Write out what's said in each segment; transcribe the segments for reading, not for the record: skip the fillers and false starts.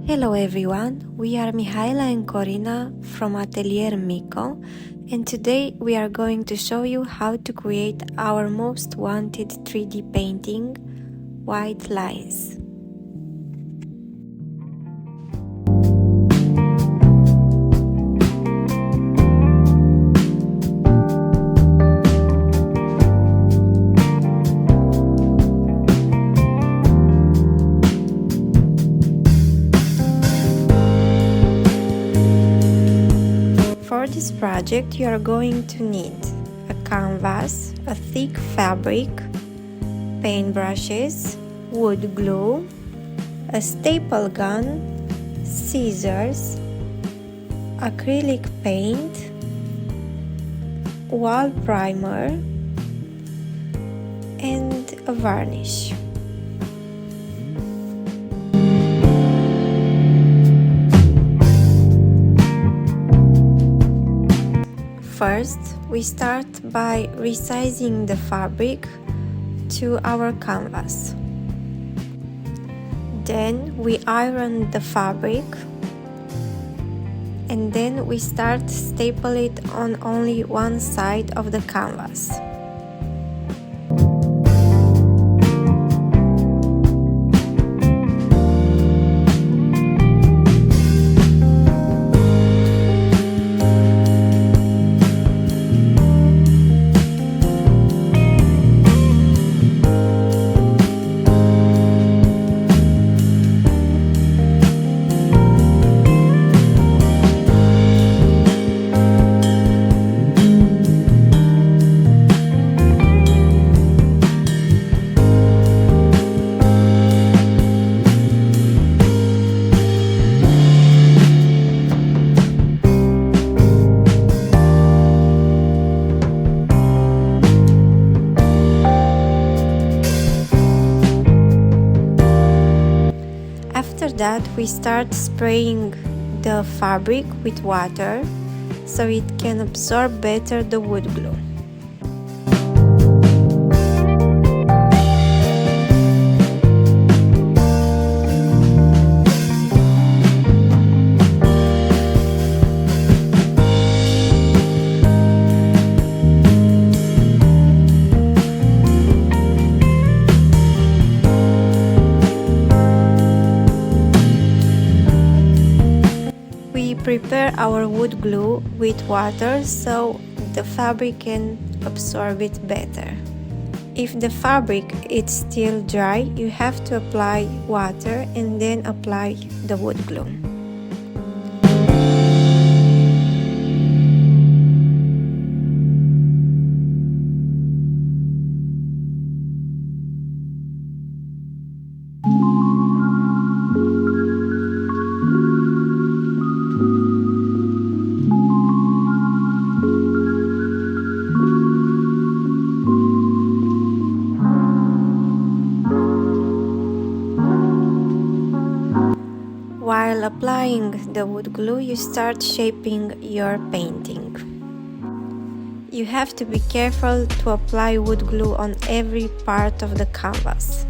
Hello everyone, we are Mihaela and Corina from Atelier Mico, and today we are going to show you how to create our most wanted 3D painting, White Lines. For this project you are going to need a canvas, a thick fabric, paintbrushes, wood glue, a staple gun, scissors, acrylic paint, wall primer, and a varnish. First, we start by resizing the fabric to our canvas. Then we iron the fabric, and then we start staple it on only one side of the canvas. After that, we start spraying the fabric with water so it can absorb better the wood glue. Prepare our wood glue with water so the fabric can absorb it better. If the fabric is still dry, you have to apply water and then apply the wood glue. While applying the wood glue, you start shaping your painting. You have to be careful to apply wood glue on every part of the canvas.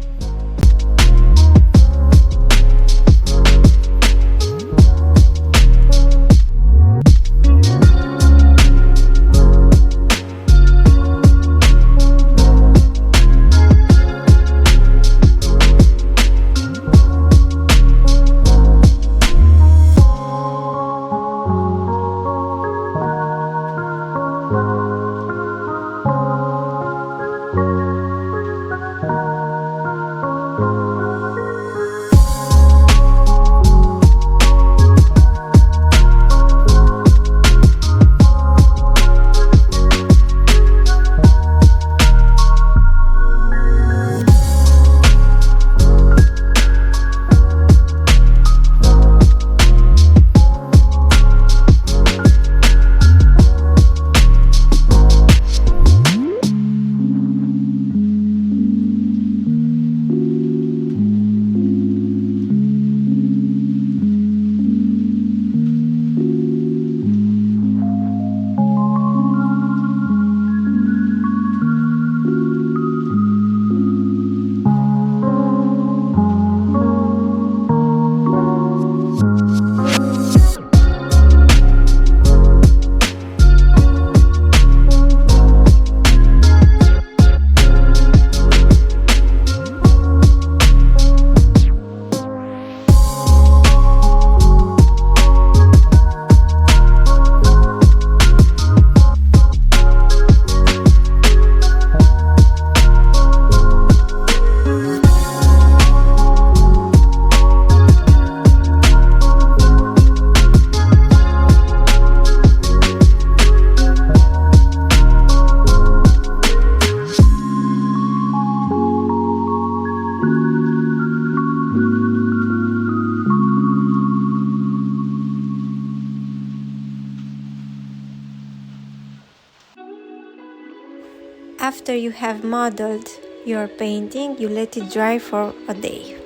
After you have modeled your painting, you let it dry for a day.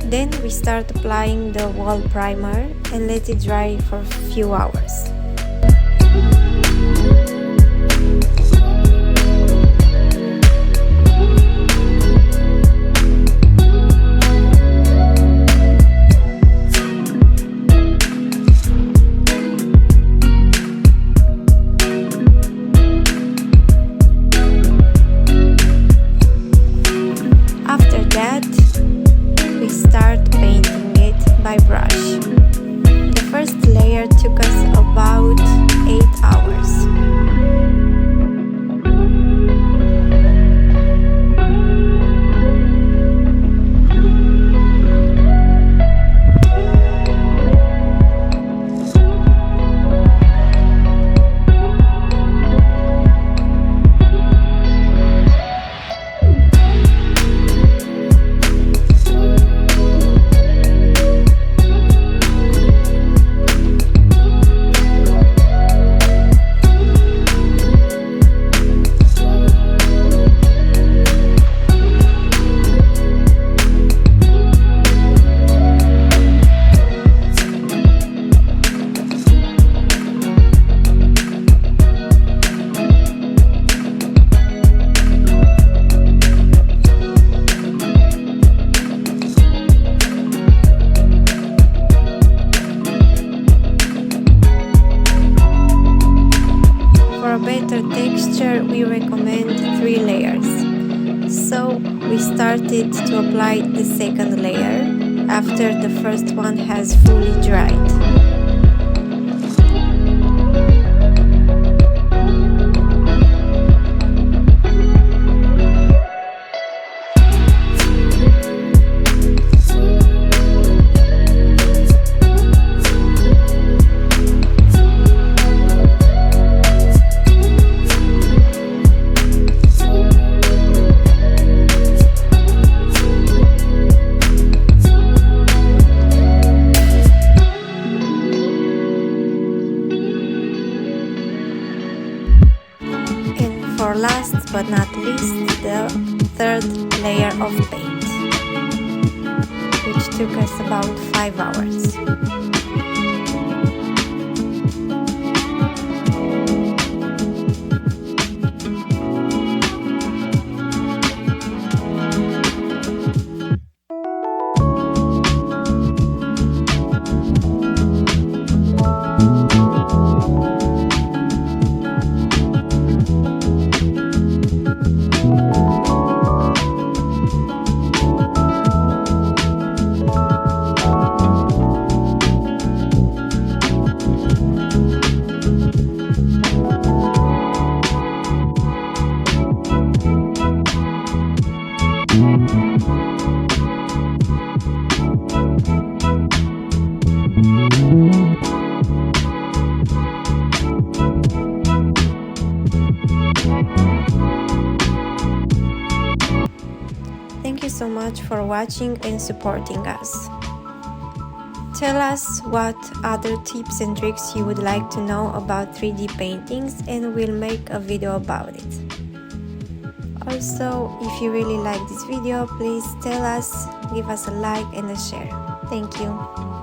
Then we start applying the wall primer and let it dry for a few hours. After that, we start painting it by brush. The first layer took us about 8 hours. Texture, we recommend 3 layers. So we started to apply the second layer after the first one has fully dried. For last but not least, the third layer of paint, which took us about 5 hours. Thank you so much for watching and supporting us. Tell us what other tips and tricks you would like to know about 3D paintings and we'll make a video about it. Also, if you really like this video, please tell us, give us a like and a share. Thank you.